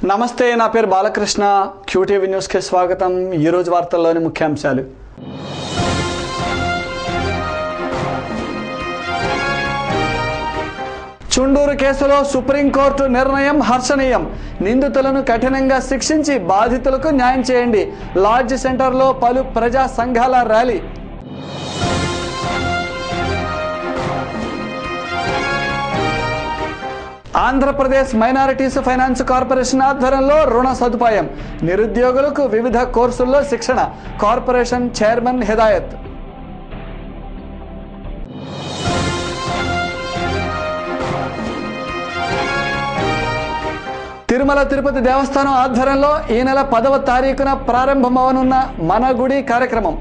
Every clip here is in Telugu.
నమస్తే, నా పేరు బాలకృష్ణ. క్యూటీవీ న్యూస్కి స్వాగతం. ఈరోజు వార్తల్లోని ముఖ్యాంశాలు. చుండూరు కేసులో సుప్రీంకోర్టు నిర్ణయం హర్షణీయం. నిందితులను కఠినంగా శిక్షించి బాధితులకు న్యాయం చేయండి. లాడ్జ్ సెంటర్లో పలు ప్రజా సంఘాల ర్యాలీ. ఆంధ్రప్రదేశ్ మైనారిటీస్ ఫైనాన్స్ కార్పొరేషన్ ఆధ్వర్యంలో రుణ సదుపాయం. నిరుద్యోగులకు వివిధ కోర్సుల్లో శిక్షణ. Corporation chairman Hidayat. తిరుమల తిరుపతి దేవస్థానం ఆధ్వర్యంలో ఈ నెల 10వ తారీఖున ప్రారంభమవనున్న మన గుడి కార్యక్రమం.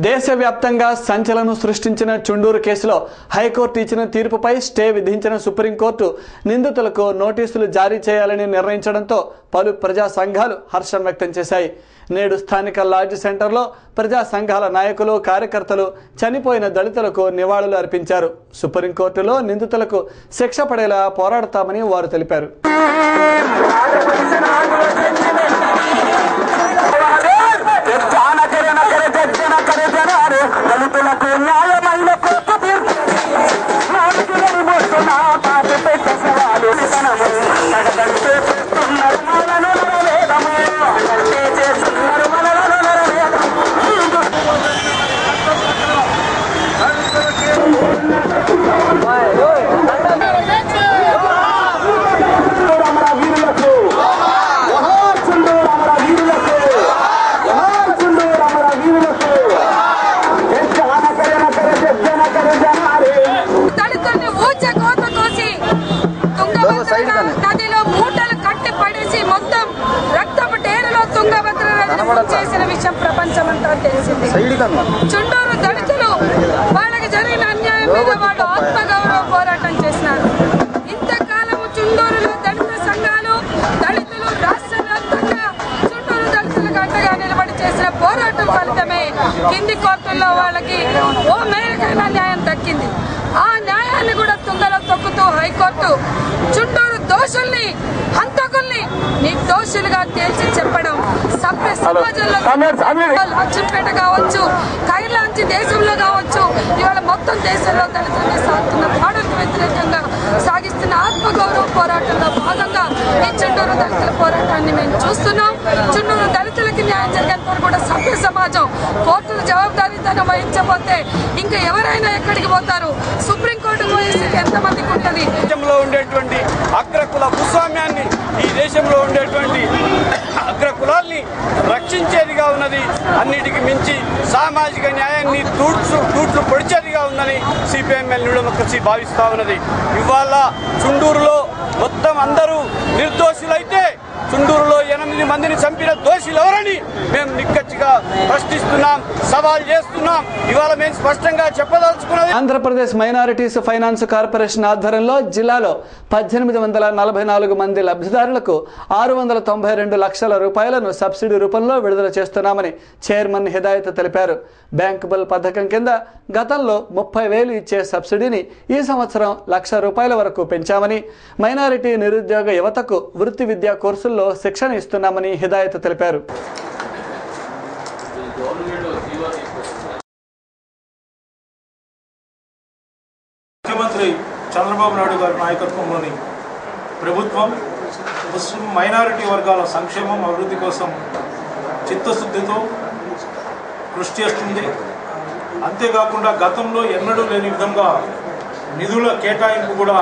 దేశవ్యాప్తంగా సంచలనం సృష్టించిన చుండూరు కేసులో హైకోర్టు ఇచ్చిన తీర్పుపై స్టే విధించిన సుప్రీంకోర్టు నిందితులకు నోటీసులు జారీ చేయాలని నిర్ణయించడంతో పలు ప్రజా సంఘాలు హర్షం వ్యక్తం చేశాయి. నేడు స్థానిక లాడ్జ్ సెంటర్లో ప్రజా సంఘాల నాయకులు, కార్యకర్తలు చనిపోయిన దళితులకు నివాళులు అర్పించారు. సుప్రీంకోర్టులో నిందితులకు శిక్ష పడేలా పోరాడతామని వారు తెలిపారు. నదిలో మూటలు కట్టి పడేసి మొత్తం రక్తపు టేరులో తుంగభద్ర చేసిన విషయం ప్రపంచమంతా తెలిసింది. చుండూరు దళితులు వాళ్ళకి జరిగిన అన్యాయం మీద వాళ్ళు ఆత్మగౌరవ పోరాటం చేసినారు. ఇంతకాలము చుండూరులో దళిత సంఘాలు, దళితులు రాష్ట్ర వ్యాప్తంగా చుండూరు దళితులకు అండగా నిలబడి చేసిన పోరాటం ఫలితమే కింది కోర్టుల్లో వాళ్ళకి ఓ మేరకైన న్యాయం దక్కింది. ఆ న్యాయాన్ని కూడా తుంగలో తొక్కుతూ హైకోర్టు చుండూరు దోషుల్ని, హంతకుల్ని నిర్దోషులుగా తేల్చి చెప్పడం సభ్య సమాజంలో లక్ష్మీపేట కావచ్చు, కైలాంచి దేశంలో కావచ్చు, ఇవాళ మొత్తం దేశంలో దళితుల్ని సాగుతున్న దాడులకు వ్యతిరేకంగా సాగిస్తున్న ఆత్మగౌరవ పోరాటంలో భాగంగా ఈ చుండూరు దళితుల పోరాటాన్ని మేము చూస్తున్నాం. చుండూరు దళితులకి న్యాయం జరిగేంత వరకు కూడా సభ్య సమాజం కోర్టులు జవాబుదారీతనం వహించబోతే ఇంకా ఎవరైనా ఎక్కడికి పోతారు? సుప్రీంకోర్టు పోయేసి ఎంతమందికి ఉంటుంది? దేశంలో ఉండేటువంటి అగ్రకుల భూస్వామ్యాన్ని, ఈ దేశంలో ఉండేటువంటి అగ్రకులాల్ని రక్షించేదిగా ఉన్నది. అన్నిటికీ మించి సామాజిక న్యాయాన్ని తూట్లు పొడిచేదిగా ఉందని సిపిఎంఎల్ న్యూ డెమోక్రసీ భావిస్తా ఉన్నది. ఇవాళ చుండూరులో మొత్తం అందరూ నిర్దోషులైతే చుండూరులో 8 మందిని చంపిన దోషులు ఎవరని మేము నిక్కచ్చిగా ప్రశ్నిస్తున్నాం, సవాల్ చేస్తున్నాం. ఇవాళ మేము స్పష్టంగా చెప్పదలుచుకున్నది. ఆంధ్రప్రదేశ్ మైనారిటీస్ ఫైనాన్స్ కార్పొరేషన్ ఆధ్వర్యంలో జిల్లాలో 1844 మంది లబ్ధిదారులకు 692 లక్షల రూపాయలను సబ్సిడీ రూపంలో విడుదల చేస్తున్నామని చైర్మన్ హిదాయత్ తెలిపారు. బ్యాంకబుల్ పథకం కింద గతంలో 30,000 ఇచ్చే సబ్సిడీని ఈ సంవత్సరం ₹1,00,000 వరకు పెంచామని, మైనారిటీ నిరుద్యోగ యువతకు వృత్తి విద్యా కోర్సుల్లో శిక్షణ ఇస్తున్నామని హిదాయత్ తెలిపారు. ముఖ్యమంత్రి చంద్రబాబు నాయుడు గారి నాయకత్వంలోని ప్రభుత్వం ముస్లిం మైనారిటీ వర్గాల సంక్షేమం, అభివృద్ధి కోసం చిత్తశుద్ధితో కృషి చేస్తుంది. అంతేకాకుండా గతంలో ఎన్నడూ లేని విధంగా నిధుల కేటాయింపు కూడా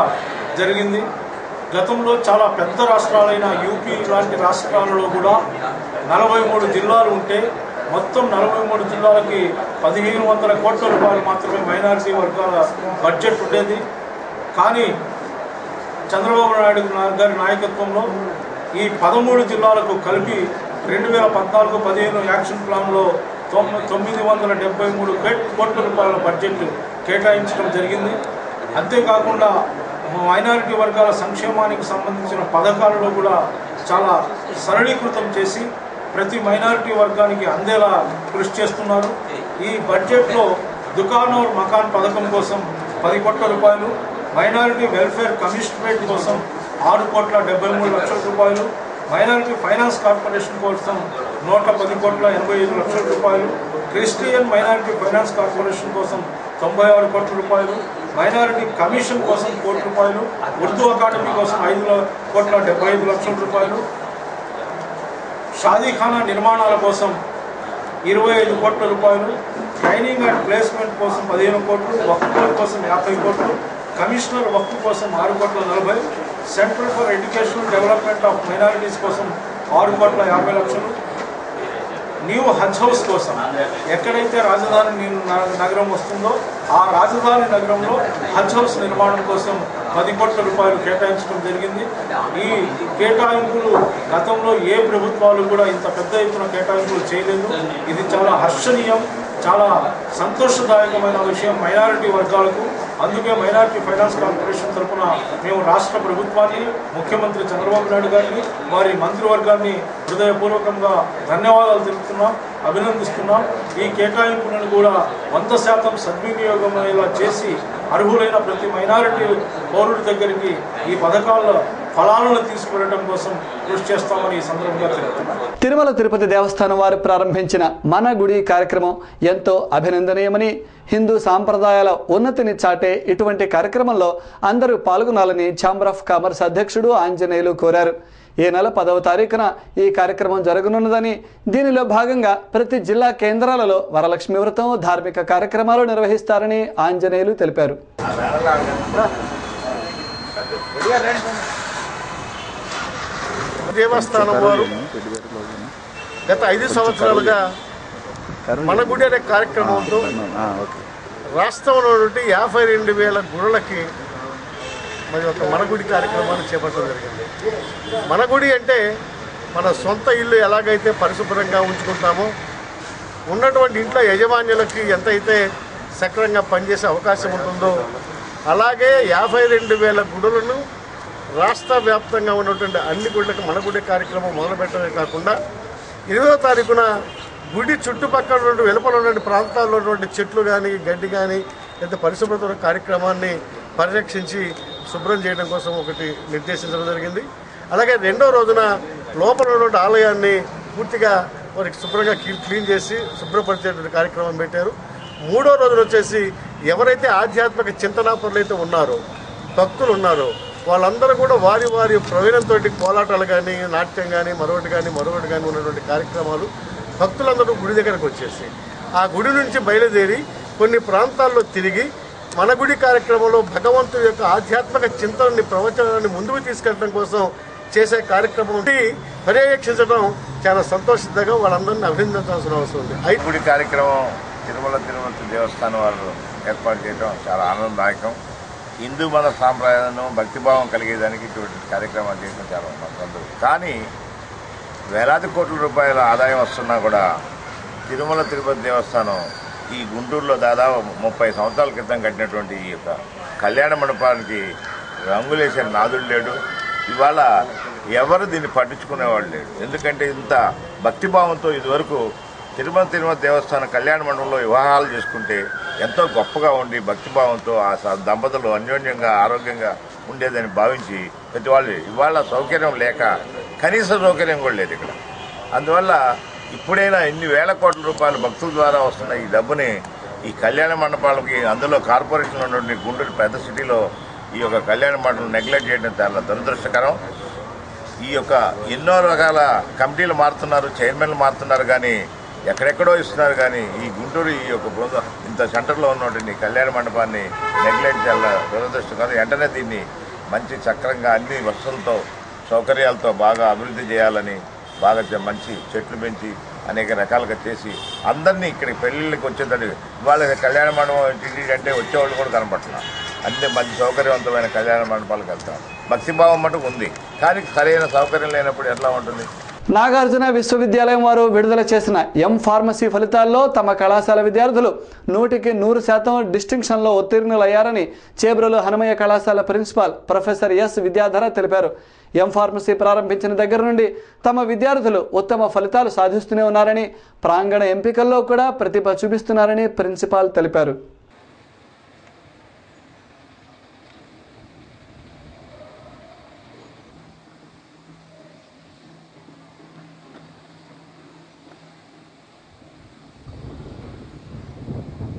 జరిగింది. గతంలో చాలా పెద్ద రాష్ట్రాలైన యూపీ లాంటి రాష్ట్రాలలో కూడా 43 జిల్లాలు ఉంటే మొత్తం 43 జిల్లాలకి 1,500 కోట్ల రూపాయలు మాత్రమే మైనారిటీ వర్గాల బడ్జెట్ ఉండేది. కానీ చంద్రబాబు నాయుడు గారి నాయకత్వంలో ఈ 13 జిల్లాలకు కలిపి 2014-15 యాక్షన్ ప్లాన్లో 973 కోట్ల రూపాయల బడ్జెట్ కేటాయించడం జరిగింది. అంతేకాకుండా మైనారిటీ వర్గాల సంక్షేమానికి సంబంధించిన పథకాలలో కూడా చాలా సరళీకృతం చేసి ప్రతి మైనారిటీ వర్గానికి అందేలా కృషి చేస్తున్నారు. ఈ బడ్జెట్లో దుకాన్ और మకాన్ పథకం కోసం 10 కోట్ల రూపాయలు, మైనారిటీ వెల్ఫేర్ కమిషనరేట్ కోసం 6,73,00,000 మైనారిటీ ఫైనాన్స్ కార్పొరేషన్ కోసం 110,85,00,000 క్రిస్టియన్ మైనారిటీ ఫైనాన్స్ కార్పొరేషన్ కోసం 96 కోట్ల రూపాయలు, మైనారిటీ కమిషన్ కోసం ₹1 కోటి, ఉర్దూ అకాడమీ కోసం 5,75,00,000 షాదీఖానా నిర్మాణాల కోసం 25 కోట్ల రూపాయలు, ట్రైనింగ్ అండ్ ప్లేస్మెంట్ కోసం 15 కోట్లు, వక్ఫ్ బోర్డు కోసం 50 కోట్లు, కమిషనర్ వక్ఫ్ కోసం 6,40,00,000, central for educational development of minorities కోసం 6,50,00,000, న్యూ హజ్ హౌస్ కోసం ఎక్కడైతే రాజధాని నగరం వస్తుందో ఆ రాజధాని నగరంలో హజ్ హౌస్ నిర్మాణం కోసం 10 కోట్ల రూపాయలు కేటాయించడం జరిగింది. ఈ కేటాయింపులు గతంలో ఏ ప్రభుత్వాలు కూడా ఇంత పెద్ద ఎత్తున కేటాయింపులు చేయలేదు. ఇది చాలా హర్షణీయం, చాలా సంతోషదాయకమైన విషయం మైనారిటీ వర్గాలకు. అందుకే మైనారిటీ ఫైనాన్స్ కార్పొరేషన్ తరఫున మేము రాష్ట్ర ప్రభుత్వాన్ని, ముఖ్యమంత్రి చంద్రబాబు నాయుడు గారిని, వారి మంత్రివర్గాన్ని హృదయపూర్వకంగా ధన్యవాదాలు తెలుపుతున్నాం, అభినందిస్తున్నాం. ఈ కేటాయింపులను కూడా 100% సద్వినియోగమయ్యేలా చేసి అర్హులైన ప్రతి మైనారిటీ పౌరుడి దగ్గరికి ఈ పథకాల ఫలాలను తీసుకువెళ్ళడం కోసం కృషి చేస్తామని ఈ సందర్భంగా తెలుపుతున్నాం. తిరుమల తిరుపతి దేవస్థానం వారు ప్రారంభించిన మన గుడి కార్యక్రమం ఎంతో అభినందనీయమని, హిందూ సాంప్రదాయాల ఉన్నతిని చాటే ఇటువంటి కార్యక్రమంలో అందరూ పాల్గొనాలని ఛాంబర్ ఆఫ్ కామర్స్ అధ్యక్షుడు ఆంజనేయులు కోరారు. ఈ నెల 10వ తారీఖున ఈ కార్యక్రమం జరగనున్నదని, దీనిలో భాగంగా ప్రతి జిల్లా కేంద్రాలలో వరలక్ష్మి వ్రతం, ధార్మిక కార్యక్రమాలు నిర్వహిస్తారని ఆంజనేయులు తెలిపారు. దేవస్థానం వారు గత 5 సంవత్సరాలుగా మన గుడి అనే కార్యక్రమంతో రాష్ట్రంలో 52,000 గుడులకి మరి ఒక మన గుడి కార్యక్రమాన్ని చేపట్టడం జరిగింది. మన గుడి అంటే మన సొంత ఇల్లు ఎలాగైతే పరిశుభ్రంగా ఉంచుకుంటామో, ఉన్నటువంటి ఇంట్లో యజమానులకి ఎంతైతే సక్రమంగా పనిచేసే అవకాశం ఉంటుందో, అలాగే 52,000 గుడులను రాష్ట్ర వ్యాప్తంగా ఉన్నటువంటి అన్ని గుళ్ళకి మన గుడి కార్యక్రమం మొదలుపెట్టడమే కాకుండా 20వ తారీఖున గుడి చుట్టుపక్కల నుండి వెలుపల ఉన్నటువంటి ప్రాంతాల్లో ఉన్నటువంటి చెట్లు కానీ గడ్డి కానీ లేదా పరిశుభ్రత కార్యక్రమాన్ని పరిరక్షించి శుభ్రం చేయడం కోసం ఒకటి నిర్దేశించడం జరిగింది. అలాగే 2వ రోజున లోపల ఉన్నటువంటి ఆలయాన్ని పూర్తిగా వారికి శుభ్రంగా క్లీన్ చేసి శుభ్రపరిచేటువంటి కార్యక్రమం పెట్టారు. 3వ రోజున వచ్చేసి ఎవరైతే ఆధ్యాత్మిక చింతనాపరులైతే ఉన్నారో, భక్తులు ఉన్నారో, వాళ్ళందరూ కూడా వారి వారి ప్రవీణంతో కోలాటాలు కానీ, నాట్యం కానీ, మరొకటి కానీ ఉన్నటువంటి కార్యక్రమాలు భక్తులందరూ గుడి దగ్గరకు వచ్చేసి ఆ గుడి నుంచి బయలుదేరి కొన్ని ప్రాంతాల్లో తిరిగి మన గుడి కార్యక్రమంలో భగవంతుడి యొక్క ఆధ్యాత్మిక చింతనని, ప్రవచనాన్ని ముందుకు తీసుకెళ్ళడం కోసం చేసే కార్యక్రమం పర్యవేక్షించడం చాలా సంతోషంగా వాళ్ళందరినీ అభినందించాల్సిన అవసరం ఉంది. గుడి కార్యక్రమం తిరుమల తిరుపతి దేవస్థానం వారు ఏర్పాటు చేయడం చాలా ఆనందదాయకం. హిందూ మత సాంప్రదాయాలను, భక్తిభావం కలిగేదానికి ఇటువంటి కార్యక్రమాలు చేయడం చాలా సంతోషం. కానీ వేలాది కోట్ల రూపాయల ఆదాయం వస్తున్నా కూడా తిరుమల తిరుపతి దేవస్థానం ఈ గుంటూరులో దాదాపు 30 సంవత్సరాల క్రితం కట్టినటువంటి ఈ యొక్క కళ్యాణ మండపానికి రంగులేసే నాదుడు లేడు. ఇవాళ ఎవరు దీన్ని పట్టించుకునేవాళ్ళు లేడు. ఎందుకంటే ఇంత భక్తిభావంతో ఇదివరకు తిరుమల దేవస్థానం కళ్యాణ మండపంలో వివాహాలు చేసుకుంటే ఎంతో గొప్పగా ఉండి భక్తిభావంతో ఆ దంపతులు అన్యోన్యంగా ఆరోగ్యంగా ఉండేదని భావించి ప్రతి వాళ్ళు ఇవాళ సౌకర్యం లేక కనీస సౌకర్యం కూడా లేదు ఇక్కడ. అందువల్ల ఇప్పుడైనా ఇన్ని వేల కోట్ల రూపాయల భక్తుల ద్వారా వస్తున్న ఈ డబ్బుని ఈ కళ్యాణ మండపాలకి, అందులో కార్పొరేషన్లో ఉన్నటువంటి గుంటూరు పెద్ద సిటీలో ఈ యొక్క కళ్యాణ మండపం నెగ్లెక్ట్ చేయడం చాలా దురదృష్టకరం. ఈ యొక్క ఎన్నో రకాల కమిటీలు మారుతున్నారు, చైర్మన్లు మారుతున్నారు, కానీ ఎక్కడెక్కడో ఇస్తున్నారు. కానీ ఈ గుంటూరు ఈ యొక్క బృందం ఇంత సెంటర్లో ఉన్నటువంటి కళ్యాణ మండపాన్ని నెగ్లెక్ట్ చాలా దురదృష్టకరం. వెంటనే దీన్ని మంచి చక్రంగా అన్ని వస్తువులతో, సౌకర్యాలతో బాగా అభివృద్ధి చేయాలని, బాగా మంచి చెట్లు పెంచి అనేక రకాలుగా చేసి అందరినీ ఇక్కడికి పెళ్ళిళ్ళకి వచ్చేటట్టు. ఇవాళ కళ్యాణ మండపం అంటే వచ్చేవాళ్ళు కూడా కనపడుతున్నారు. అన్ని మంచి సౌకర్యవంతమైన కళ్యాణ మండపాలకు వెళ్తారు. భక్తిభావం మటుకు ఉంది, కానీ సరైన సౌకర్యం లేనప్పుడు ఎట్లా ఉంటుంది? నాగార్జున విశ్వవిద్యాలయం వారు విడుదల చేసిన M.Pharmacy ఫలితాల్లో తమ కళాశాల విద్యార్థులు 100% డిస్టింక్షన్లో ఉత్తీర్ణులయ్యారని చేబ్రోలు హనుమయ్య కళాశాల ప్రిన్సిపాల్ ప్రొఫెసర్ ఎస్ విద్యాధర తెలిపారు. M.Pharmacy ప్రారంభించిన దగ్గర నుండి తమ విద్యార్థులు ఉత్తమ ఫలితాలు సాధిస్తూనే ఉన్నారని, ప్రాంగణ ఎంపికల్లో కూడా ప్రతిభ చూపిస్తున్నారని ప్రిన్సిపాల్ తెలిపారు.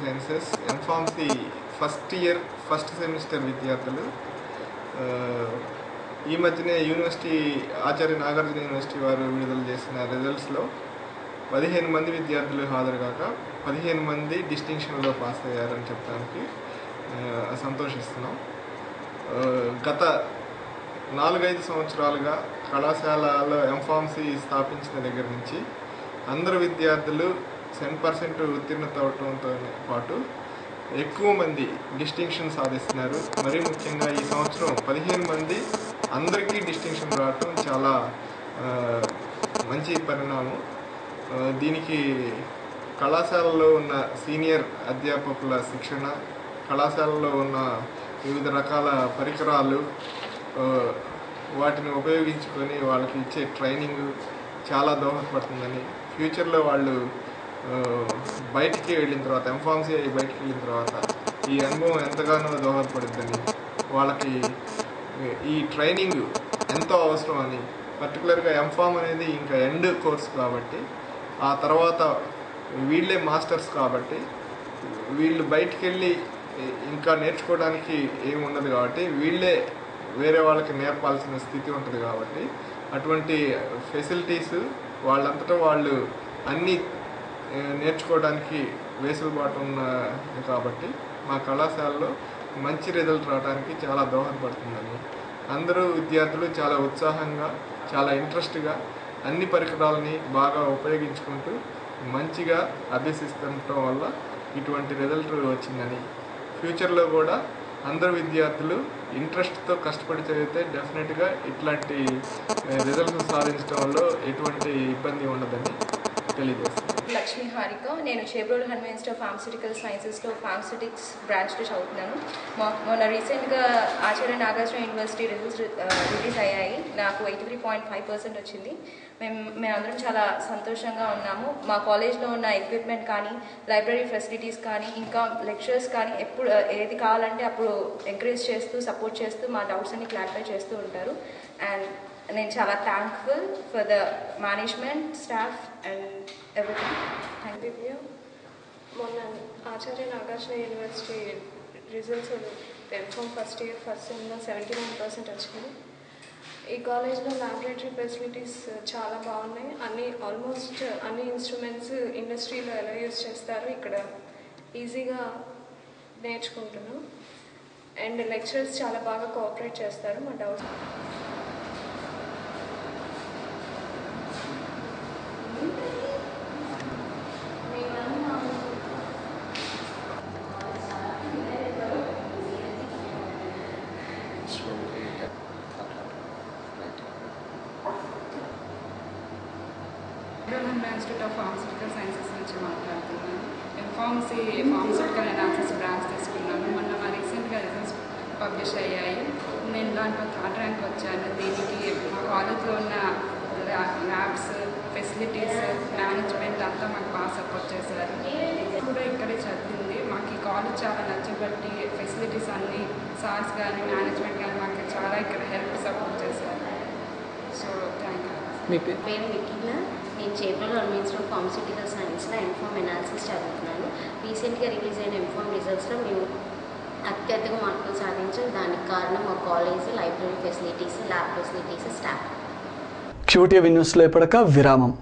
Sciences M Pharmacy first year first semester విద్యార్థులు ఈ మధ్యనే యూనివర్సిటీ ఆచార్య నాగార్జున యూనివర్సిటీ వారు విడుదల చేసిన రిజల్ట్స్లో 15 మంది విద్యార్థులు హాజరు కాక 15 మంది డిస్టింక్షన్లో పాస్ అయ్యారని చెప్పడానికి సంతోషిస్తున్నాం. గత 4-5 సంవత్సరాలుగా కళాశాలలో ఎంఫార్మసీ స్థాపించిన దగ్గర నుంచి అందరు విద్యార్థులు 100% ఉత్తీర్ణత అవడంతో పాటు ఎక్కువ మంది డిస్టింక్షన్ సాధిస్తున్నారు. మరీ ముఖ్యంగా ఈ సంవత్సరం 15 మంది అందరికీ డిస్టింక్షన్ రావటం చాలా మంచి పరిణామం. దీనికి కళాశాలలో ఉన్న సీనియర్ అధ్యాపకుల శిక్షణ, కళాశాలలో ఉన్న వివిధ రకాల పరికరాలు, వాటిని ఉపయోగించుకొని వాళ్ళకి ఇచ్చే ట్రైనింగ్ చాలా దోహదపడుతుందని, ఫ్యూచర్లో వాళ్ళు బయటికి వెళ్ళిన తర్వాత ఎంఫార్మసీ అయ్యి బయటికి వెళ్ళిన తర్వాత ఈ అనుభవం ఎంతగానో దోహదపడుతుందని, వాళ్ళకి ఈ ట్రైనింగ్ ఎంతో అవసరం అని, పర్టికులర్గా ఎంఫార్మ్ అనేది ఇంకా ఎండ్ కోర్స్ కాబట్టి ఆ తర్వాత వీళ్ళే మాస్టర్స్ కాబట్టి వీళ్ళు బయటికి వెళ్ళి ఇంకా నేర్చుకోవడానికి ఏమి ఉండదు కాబట్టి వీళ్ళే వేరే వాళ్ళకి నేర్పాల్సిన స్థితి ఉంటుంది కాబట్టి అటువంటి ఫెసిలిటీస్ వాళ్ళంతటా వాళ్ళు అన్నీ నేర్చుకోవడానికి వెసులుబాటు ఉన్నాయి కాబట్టి మా కళాశాలలో మంచి రిజల్ట్ రావడానికి చాలా దోహదపడుతుందని, అందరూ విద్యార్థులు చాలా ఉత్సాహంగా చాలా ఇంట్రెస్ట్గా అన్ని పరికరాలని బాగా ఉపయోగించుకుంటూ మంచిగా అభ్యసిస్తుండటం వల్ల ఇటువంటి రిజల్ట్ వచ్చిందని, ఫ్యూచర్లో కూడా అందరు విద్యార్థులు ఇంట్రెస్ట్తో కష్టపడి చదివితే డెఫినెట్గా ఇట్లాంటి రిజల్ట్స్ సాధించడంలో ఎటువంటి ఇబ్బంది ఉండదని తెలియజేస్తాను. లక్ష్మీ హారిక, నేను Chebrolu Hanuman institute of pharmaceutical సైన్సెస్లో ఫార్మస్యూటిక్స్ బ్రాంచ్లో చదువుతున్నాను. మొన్న రీసెంట్గా Acharya Nagarjuna university results release అయ్యాయి. నాకు 83.5% వచ్చింది. మేమందరం చాలా సంతోషంగా ఉన్నాము. మా కాలేజ్లో ఉన్న ఎక్విప్మెంట్ కానీ, లైబ్రరీ ఫెసిలిటీస్ కానీ, ఇంకా లెక్చరర్స్ కానీ ఎప్పుడు ఏది కావాలంటే అప్పుడు ఎంకరేజ్ చేస్తూ సపోర్ట్ చేస్తూ మా డౌట్స్ అన్ని క్లారిఫై చేస్తూ ఉంటారు. అండ్ నేను చాలా thankful for the management, staff and everything. Thank you. మొన్న Acharya Nagarjuna university results M Pharm first year first సెమ్లో 79% వచ్చింది. ఈ కాలేజ్లో ల్యాబొరేటరీ ఫెసిలిటీస్ చాలా బాగున్నాయి. ఆల్మోస్ట్ అన్ని ఇన్స్ట్రుమెంట్స్ ఇండస్ట్రీలో ఎలా యూజ్ చేస్తారో ఇక్కడ ఈజీగా నేర్చుకుంటున్నాం. అండ్ లెక్చరర్స్ చాలా బాగా కోఆపరేట్ చేస్తారు మా doubts. Institute of pharmaceutical sciences నుంచి మాట్లాడుతున్నాను. ఫార్మస్యూటికల్ అనాలిసిస్ బ్రాంచ్ తీసుకున్నాను. మొన్న మా రీసెంట్గా రిజల్ట్స్ పబ్లిష్ అయ్యాయి. నేను దాంట్లో 3rd ర్యాంక్ వచ్చాను. దీనికి మా కాలేజ్లో ఉన్న ల్యాబ్స్, ఫెసిలిటీస్, మేనేజ్మెంట్ అంతా మాకు బాగా సపోర్ట్ చేశారు. కూడా ఇక్కడే చదివింది. మాకు ఈ కాలేజ్ చాలా నచ్చబట్టి ఫెసిలిటీస్ అన్నీ సార్స్ కానీ మేనేజ్మెంట్ కానీ మాకు చాలా ఇక్కడ హెల్ప్ సపోర్ట్ చేశారు. So thank you. మీ పేరు వికీనా. నేను Chebrolu Hanuman institute of pharmaceutical సైన్స్లో ఎంఫామ్ అనాలిసిస్ చదువుతున్నాను. రీసెంట్గా రిలీజ్ అయిన ఎంఫామ్ రిజల్ట్స్లో మేము అత్యధిక మార్కులు సాధించాం. దానికి కారణం మా college, library facilities, lab facilities, staff. QTV న్యూస్లో ఇప్పటిక విరామం.